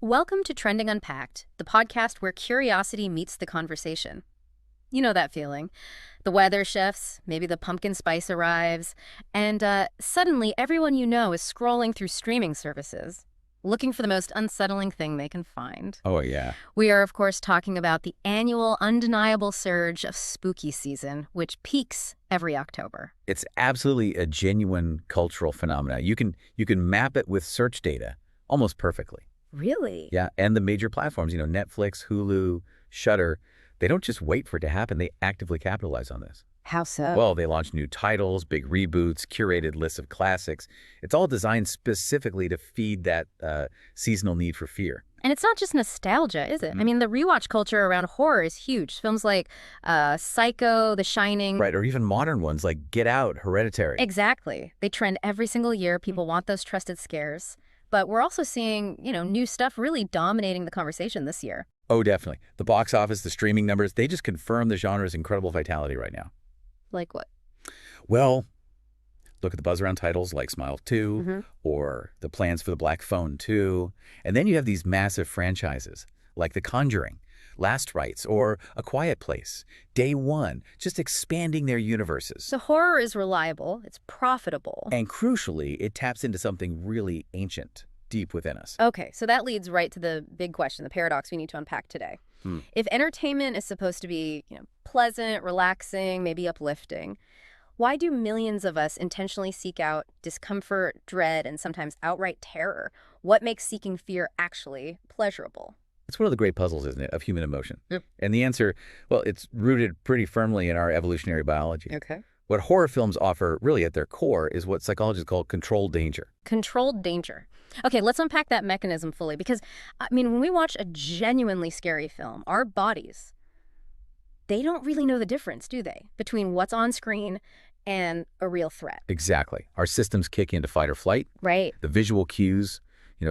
Welcome to Trending Unpacked, the podcast where curiosity meets the conversation. You know that feeling. The weather shifts, maybe the pumpkin spice arrives, and suddenly everyone you know is scrolling through streaming services, looking for the most unsettling thing they can find. Oh, yeah. We are, of course, talking about the annual undeniable surge of spooky season, which peaks every October. It's absolutely a genuine cultural phenomenon. You can map it with search data almost perfectly. Really? Yeah, and the major platforms, Netflix, Hulu, Shudder, they don't just wait for it to happen. They actively capitalize on this. How so? Well, they launch new titles, big reboots, curated lists of classics. It's all designed specifically to feed that seasonal need for fear. And it's not just nostalgia, is it? I mean, the rewatch culture around horror is huge. Films like Psycho, The Shining. Right, or even modern ones like Get Out, Hereditary. Exactly. They trend every single year. People want those trusted scares. But we're also seeing, new stuff really dominating the conversation this year. Oh, definitely. The box office, the streaming numbers, they just confirm the genre's incredible vitality right now. Like what? Well, look at the buzz around titles like Smile 2 or the plans for the Black Phone 2. And then you have these massive franchises like The Conjuring, Last Rites, or A Quiet Place, Day One, just expanding their universes. So horror is reliable, it's profitable. And crucially, it taps into something really ancient, deep within us. Okay, so that leads right to the big question, the paradox we need to unpack today. If entertainment is supposed to be, pleasant, relaxing, maybe uplifting, why do millions of us intentionally seek out discomfort, dread, and sometimes outright terror? What makes seeking fear actually pleasurable? It's one of the great puzzles, isn't it, of human emotion? Yep. And the answer, well, it's rooted pretty firmly in our evolutionary biology. Okay. What horror films offer, really at their core, is what psychologists call controlled danger. Controlled danger. Okay, let's unpack that mechanism fully because, when we watch a genuinely scary film, our bodies, they don't really know the difference, do they, between what's on screen and a real threat? Exactly. Our systems kick into fight or flight. Right. The visual cues,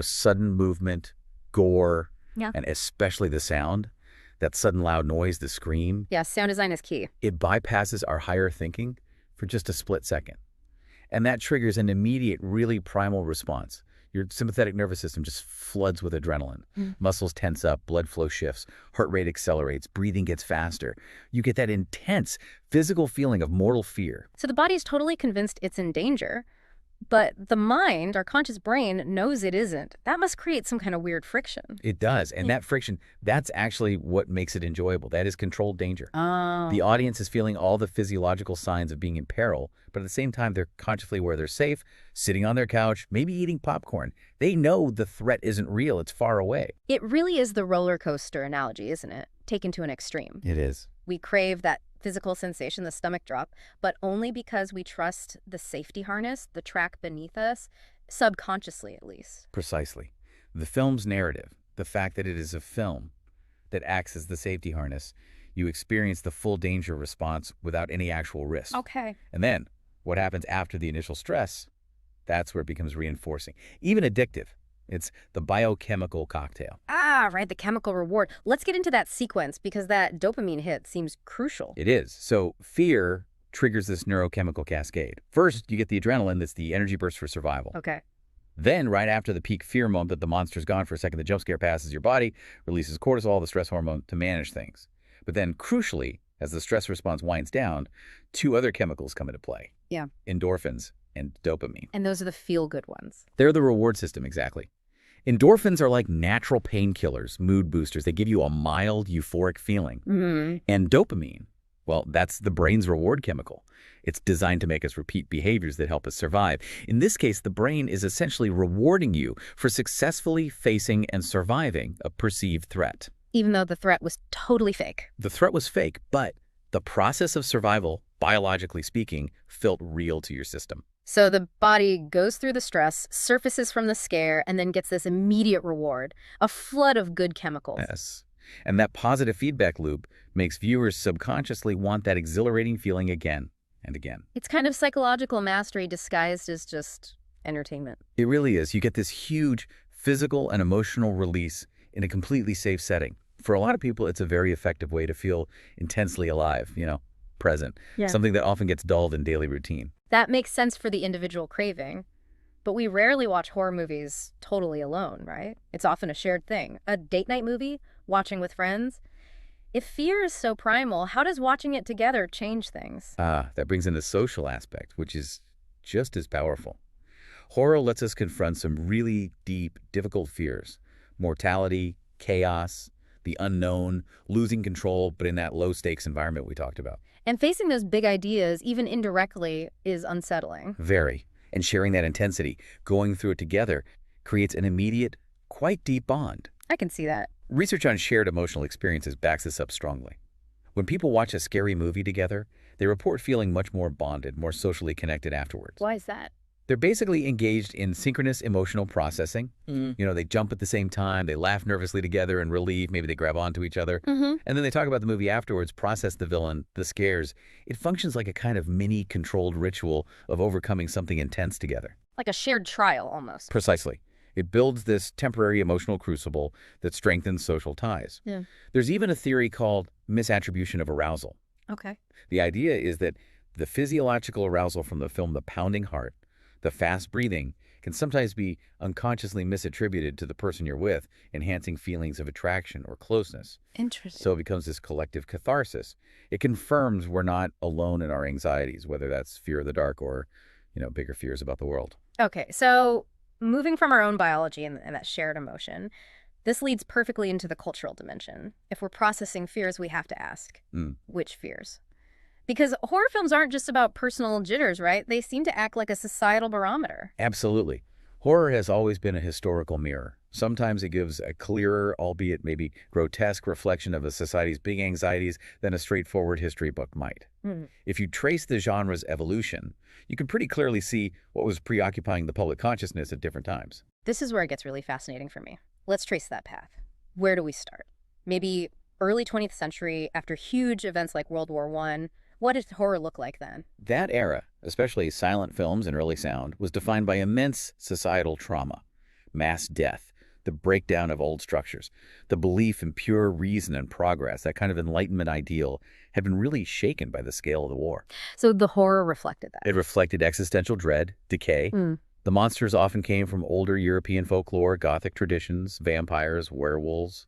sudden movement, gore, Yeah. and especially the sound, that sudden loud noise, the scream. Yeah, sound design is key. It bypasses our higher thinking for just a split second. And that triggers an immediate, really primal response. Your sympathetic nervous system just floods with adrenaline. Muscles tense up, blood flow shifts, heart rate accelerates, breathing gets faster. You get that intense physical feeling of mortal fear. So the body's totally convinced it's in danger, but the mind, our conscious brain, knows it isn't. That must create some kind of weird friction. It does. And that friction, that's actually what makes it enjoyable. That is controlled danger. Oh. The audience is feeling all the physiological signs of being in peril, but at the same time, they're consciously where they're safe, sitting on their couch, maybe eating popcorn. They know the threat isn't real. It's far away. It really is the roller coaster analogy, isn't it? Taken to an extreme. It is. We crave that physical sensation, the stomach drop, but only because we trust the safety harness, the track beneath us, subconsciously at least. Precisely. The film's narrative, the fact that it is a film that acts as the safety harness, you experience the full danger response without any actual risk. Okay. And then, what happens after the initial stress, that's where it becomes reinforcing, even addictive. It's the biochemical cocktail. Ah, right, the chemical reward. Let's get into that sequence because that dopamine hit seems crucial. It is. So fear triggers this neurochemical cascade. First, you get the adrenaline, that's the energy burst for survival. Okay. Then, right after the peak fear moment that the monster's gone for a second, the jump scare passes, your body releases cortisol, the stress hormone, to manage things. But then, crucially, as the stress response winds down, two other chemicals come into play. Yeah. Endorphins and dopamine. And those are the feel-good ones. They're the reward system, exactly. Endorphins are like natural painkillers, mood boosters. They give you a mild, euphoric feeling. And dopamine, well, that's the brain's reward chemical. It's designed to make us repeat behaviors that help us survive. In this case, the brain is essentially rewarding you for successfully facing and surviving a perceived threat. Even though the threat was totally fake. The threat was fake, but the process of survival, biologically speaking, felt real to your system. So the body goes through the stress, surfaces from the scare, and then gets this immediate reward, a flood of good chemicals. Yes. And that positive feedback loop makes viewers subconsciously want that exhilarating feeling again and again. It's kind of psychological mastery disguised as just entertainment. It really is. You get this huge physical and emotional release in a completely safe setting. For a lot of people, it's a very effective way to feel intensely alive, present, Yeah. something that often gets dulled in daily routine. That makes sense for the individual craving. But we rarely watch horror movies totally alone, right? It's often a shared thing. A date night movie, watching with friends. If fear is so primal, how does watching it together change things? That brings in the social aspect, which is just as powerful. Horror lets us confront some really deep, difficult fears. Mortality, chaos, the unknown, losing control, but in that low-stakes environment we talked about. And facing those big ideas, even indirectly, is unsettling. Very. And sharing that intensity, going through it together, creates an immediate, quite deep bond. I can see that. Research on shared emotional experiences backs this up strongly. When people watch a scary movie together, they report feeling much more bonded, more socially connected afterwards. Why is that? They're basically engaged in synchronous emotional processing. They jump at the same time, they laugh nervously together in relief, maybe they grab onto each other. And then they talk about the movie afterwards, process the villain, the scares. It functions like a kind of mini-controlled ritual of overcoming something intense together. Like a shared trial, almost. Precisely. It builds this temporary emotional crucible that strengthens social ties. Yeah. There's even a theory called misattribution of arousal. Okay. The idea is that the physiological arousal from the film, the pounding heart, the fast breathing, can sometimes be unconsciously misattributed to the person you're with, enhancing feelings of attraction or closeness. Interesting. So it becomes this collective catharsis. It confirms we're not alone in our anxieties, whether that's fear of the dark or, bigger fears about the world. Okay, so moving from our own biology and that shared emotion, this leads perfectly into the cultural dimension. If we're processing fears, we have to ask, which fears? Because horror films aren't just about personal jitters, right? They seem to act like a societal barometer. Absolutely. Horror has always been a historical mirror. Sometimes it gives a clearer, albeit maybe grotesque, reflection of a society's big anxieties than a straightforward history book might. If you trace the genre's evolution, you can pretty clearly see what was preoccupying the public consciousness at different times. This is where it gets really fascinating for me. Let's trace that path. Where do we start? Maybe early 20th century, after huge events like World War I. What did horror look like then? That era, especially silent films and early sound, was defined by immense societal trauma, mass death, the breakdown of old structures, the belief in pure reason and progress. That kind of Enlightenment ideal had been really shaken by the scale of the war. So the horror reflected that. It reflected existential dread, decay. The monsters often came from older European folklore, Gothic traditions, vampires, werewolves.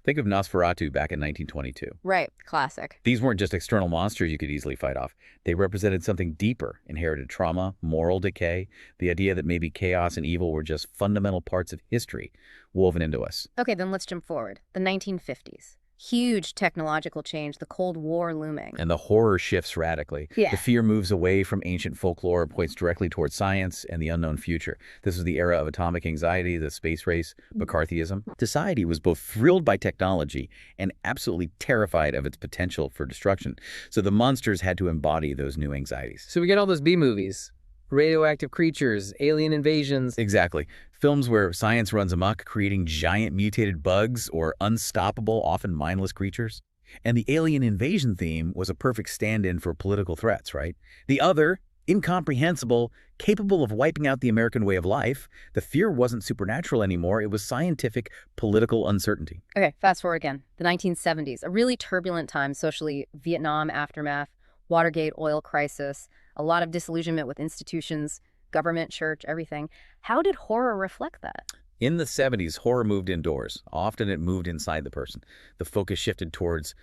Think of Nosferatu back in 1922. Right, classic. These weren't just external monsters you could easily fight off. They represented something deeper, inherited trauma, moral decay, the idea that maybe chaos and evil were just fundamental parts of history woven into us. Okay, then let's jump forward. The 1950s. Huge technological change, the Cold War looming. And the horror shifts radically. Yeah. The fear moves away from ancient folklore, points directly towards science and the unknown future. This was the era of atomic anxiety, the space race, McCarthyism. Society was both thrilled by technology and absolutely terrified of its potential for destruction. So the monsters had to embody those new anxieties. So we get all those B movies. Radioactive creatures, alien invasions. Exactly. Films where science runs amok, creating giant mutated bugs or unstoppable, often mindless creatures. And the alien invasion theme was a perfect stand-in for political threats, right? The other, incomprehensible, capable of wiping out the American way of life, the fear wasn't supernatural anymore. It was scientific, political uncertainty. Okay, fast forward again. The 1970s, a really turbulent time socially. Vietnam aftermath, Watergate oil crisis, a lot of disillusionment with institutions, government, church, everything. How did horror reflect that? In the 70s, horror moved indoors. Often it moved inside the person. The focus shifted towards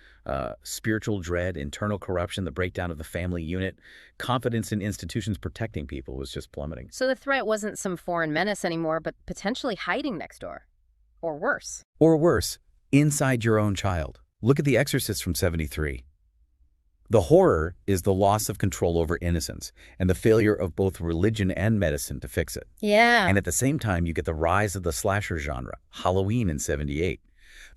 spiritual dread, internal corruption, the breakdown of the family unit. Confidence in institutions protecting people was just plummeting. So the threat wasn't some foreign menace anymore, but potentially hiding next door. Or worse. Or worse, inside your own child. Look at The Exorcist from '73. The horror is the loss of control over innocence and the failure of both religion and medicine to fix it. Yeah. And at the same time, you get the rise of the slasher genre, Halloween in '78.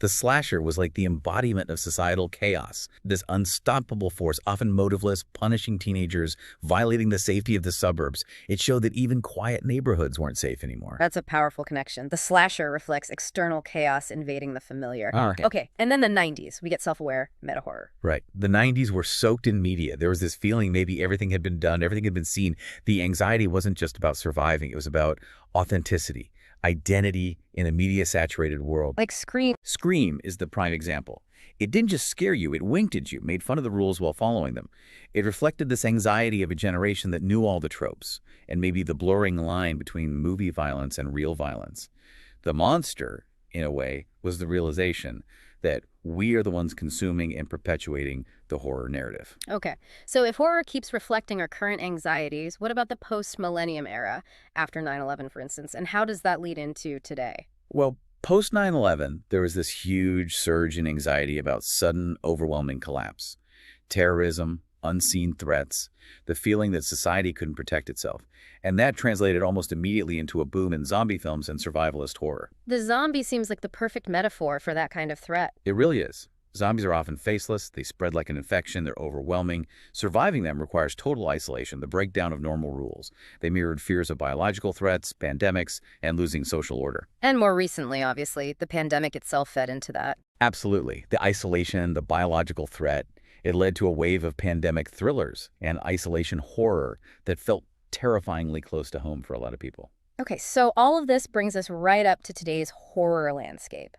The slasher was like the embodiment of societal chaos, this unstoppable force, often motiveless, punishing teenagers, violating the safety of the suburbs. It showed that even quiet neighborhoods weren't safe anymore. That's a powerful connection. The slasher reflects external chaos invading the familiar. Okay. Okay, and then the 90s. We get self-aware meta-horror. Right. The 90s were soaked in media. There was this feeling maybe everything had been done, everything had been seen. The anxiety wasn't just about surviving. It was about authenticity, identity in a media-saturated world. Like Scream. Scream is the prime example. It didn't just scare you, it winked at you, made fun of the rules while following them. It reflected this anxiety of a generation that knew all the tropes, and maybe the blurring line between movie violence and real violence. The monster, in a way, was the realization that we are the ones consuming and perpetuating the horror narrative. Okay, so if horror keeps reflecting our current anxieties, what about the post-millennium era, after 9/11, for instance, and how does that lead into today? Well, post 9/11, there was this huge surge in anxiety about sudden, overwhelming collapse. Terrorism, unseen threats, the feeling that society couldn't protect itself. And that translated almost immediately into a boom in zombie films and survivalist horror. The zombie seems like the perfect metaphor for that kind of threat. It really is. Zombies are often faceless, they spread like an infection, they're overwhelming. Surviving them requires total isolation, the breakdown of normal rules. They mirrored fears of biological threats, pandemics, and losing social order. And more recently, obviously, the pandemic itself fed into that. Absolutely. The isolation, the biological threat, it led to a wave of pandemic thrillers and isolation horror that felt terrifyingly close to home for a lot of people. Okay, so all of this brings us right up to today's horror landscape.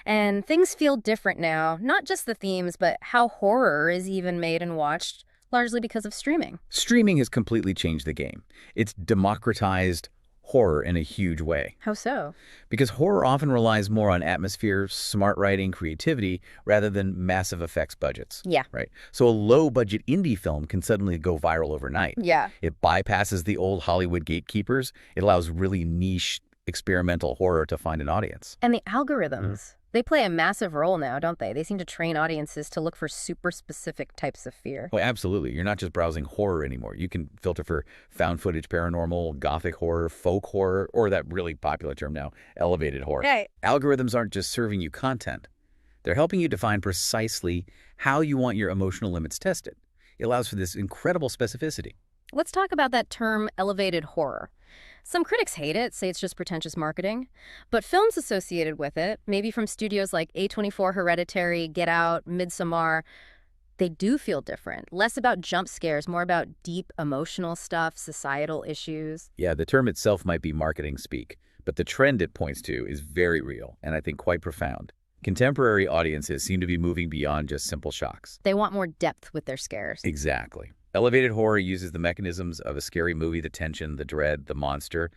And things feel different now, not just the themes, but how horror is even made and watched, largely because of streaming. Streaming has completely changed the game. It's democratized horror in a huge way. How so? Because horror often relies more on atmosphere, smart writing, creativity, rather than massive effects budgets. Yeah. Right? So a low-budget indie film can suddenly go viral overnight. Yeah. It bypasses the old Hollywood gatekeepers. It allows really niche, experimental horror to find an audience. And the algorithms, they play a massive role now, don't they? They seem to train audiences to look for super specific types of fear. Oh, absolutely. You're not just browsing horror anymore. You can filter for found footage paranormal, gothic horror, folk horror, or that really popular term now, elevated horror. Right. Algorithms aren't just serving you content. They're helping you define precisely how you want your emotional limits tested. It allows for this incredible specificity. Let's talk about that term, elevated horror. Some critics hate it, say it's just pretentious marketing. But films associated with it, maybe from studios like A24, Hereditary, Get Out, Midsommar, they do feel different. Less about jump scares, more about deep emotional stuff, societal issues. Yeah, the term itself might be marketing speak, but the trend it points to is very real and I think quite profound. Contemporary audiences seem to be moving beyond just simple shocks. They want more depth with their scares. Exactly. Elevated horror uses the mechanisms of a scary movie, the tension, the dread, the monster,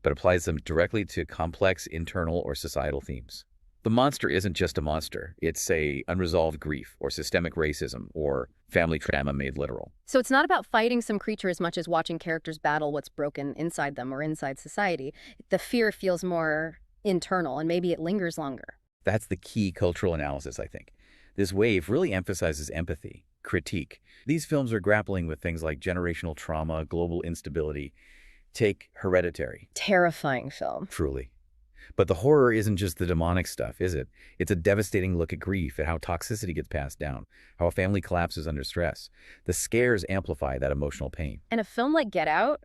but applies them directly to complex internal or societal themes. The monster isn't just a monster. It's, say, unresolved grief or systemic racism or family trauma made literal. So it's not about fighting some creature as much as watching characters battle what's broken inside them or inside society. The fear feels more internal and maybe it lingers longer. That's the key cultural analysis, I think. This wave really emphasizes empathy, critique. These films are grappling with things like generational trauma, global instability. Take Hereditary. Terrifying film. Truly. But the horror isn't just the demonic stuff, is it? It's a devastating look at grief, at how toxicity gets passed down, how a family collapses under stress. The scares amplify that emotional pain. And a film like Get Out,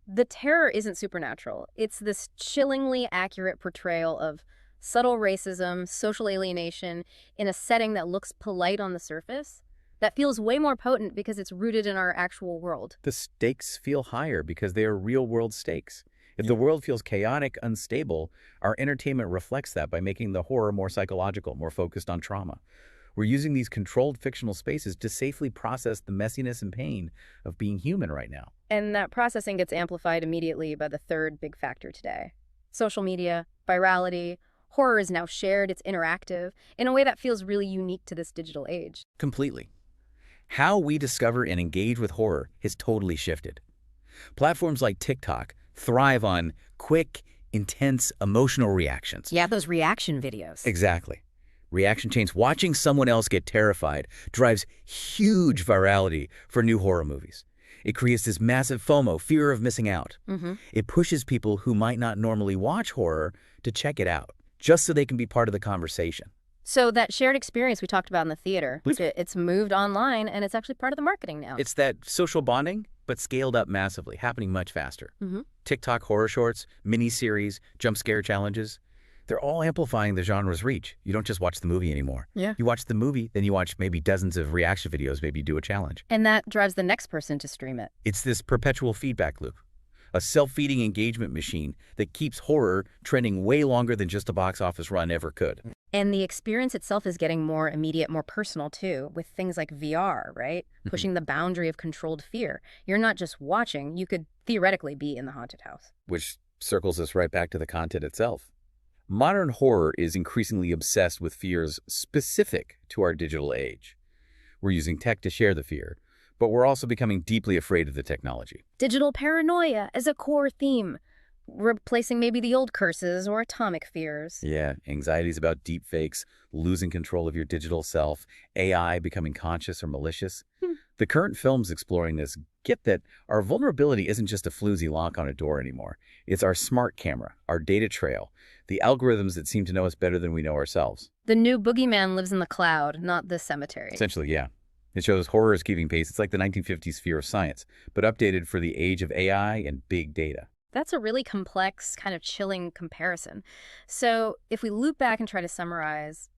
the terror isn't supernatural. It's this chillingly accurate portrayal of subtle racism, social alienation, in a setting that looks polite on the surface, that feels way more potent because it's rooted in our actual world. The stakes feel higher because they are real-world stakes. If the world feels chaotic, unstable, our entertainment reflects that by making the horror more psychological, more focused on trauma. We're using these controlled fictional spaces to safely process the messiness and pain of being human right now. And that processing gets amplified immediately by the third big factor today. Social media, virality. Horror is now shared, it's interactive, in a way that feels really unique to this digital age. Completely. How we discover and engage with horror has totally shifted. Platforms like TikTok thrive on quick, intense, emotional reactions. Yeah, those reaction videos. Exactly. Reaction chains. Watching someone else get terrified drives huge virality for new horror movies. It creates this massive FOMO, fear of missing out. It pushes people who might not normally watch horror to check it out, just so they can be part of the conversation. So that shared experience we talked about in the theater, it's moved online and it's actually part of the marketing now. It's that social bonding, but scaled up massively, happening much faster. TikTok horror shorts, mini-series, jump scare challenges, they're all amplifying the genre's reach. You don't just watch the movie anymore. Yeah. You watch the movie, then you watch maybe dozens of reaction videos, maybe do a challenge. And that drives the next person to stream it. It's this perpetual feedback loop. A self-feeding engagement machine that keeps horror trending way longer than just a box office run ever could. And the experience itself is getting more immediate, more personal, too, with things like VR, right? Pushing the boundary of controlled fear. You're not just watching. You could theoretically be in the haunted house. Which circles us right back to the content itself. Modern horror is increasingly obsessed with fears specific to our digital age. We're using tech to share the fear, but we're also becoming deeply afraid of the technology. Digital paranoia as a core theme, replacing maybe the old curses or atomic fears. Yeah, anxieties about deepfakes, losing control of your digital self, AI becoming conscious or malicious. The current films exploring this get that our vulnerability isn't just a floozy lock on a door anymore. It's our smart camera, our data trail, the algorithms that seem to know us better than we know ourselves. The new boogeyman lives in the cloud, not the cemetery. Essentially, yeah. It shows horror is keeping pace. It's like the 1950s fear of science, but updated for the age of AI and big data. That's a really complex, kind of chilling comparison. So if we loop back and try to summarize,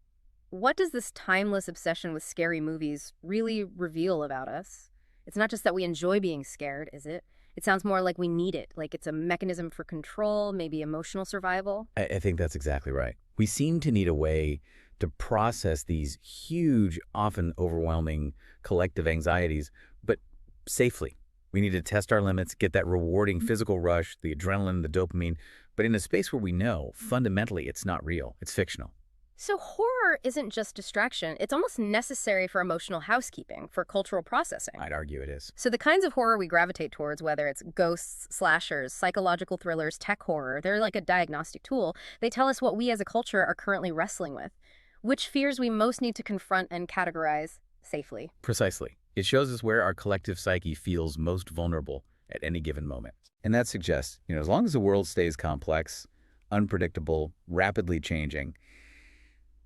what does this timeless obsession with scary movies really reveal about us? It's not just that we enjoy being scared, is it? It sounds more like we need it, like it's a mechanism for control, maybe emotional survival. I think that's exactly right. We seem to need a way to process these huge, often overwhelming collective anxieties, but safely. We need to test our limits, get that rewarding physical rush, the adrenaline, the dopamine, but in a space where we know, fundamentally, it's not real. It's fictional. So horror isn't just distraction. It's almost necessary for emotional housekeeping, for cultural processing. I'd argue it is. So the kinds of horror we gravitate towards, whether it's ghosts, slashers, psychological thrillers, tech horror, they're like a diagnostic tool. They tell us what we as a culture are currently wrestling with, which fears we most need to confront and categorize safely. Precisely. It shows us where our collective psyche feels most vulnerable at any given moment. And that suggests, as long as the world stays complex, unpredictable, rapidly changing,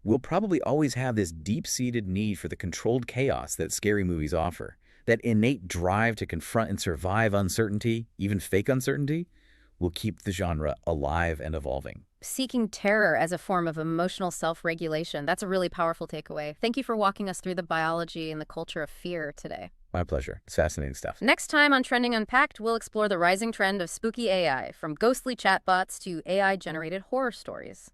we'll probably always have this deep-seated need for the controlled chaos that scary movies offer. That innate drive to confront and survive uncertainty, even fake uncertainty, will keep the genre alive and evolving. Seeking terror as a form of emotional self-regulation, that's a really powerful takeaway. Thank you for walking us through the biology and the culture of fear today. My pleasure. It's fascinating stuff. Next time on Trending Unpacked, we'll explore the rising trend of spooky AI, from ghostly chatbots to AI-generated horror stories.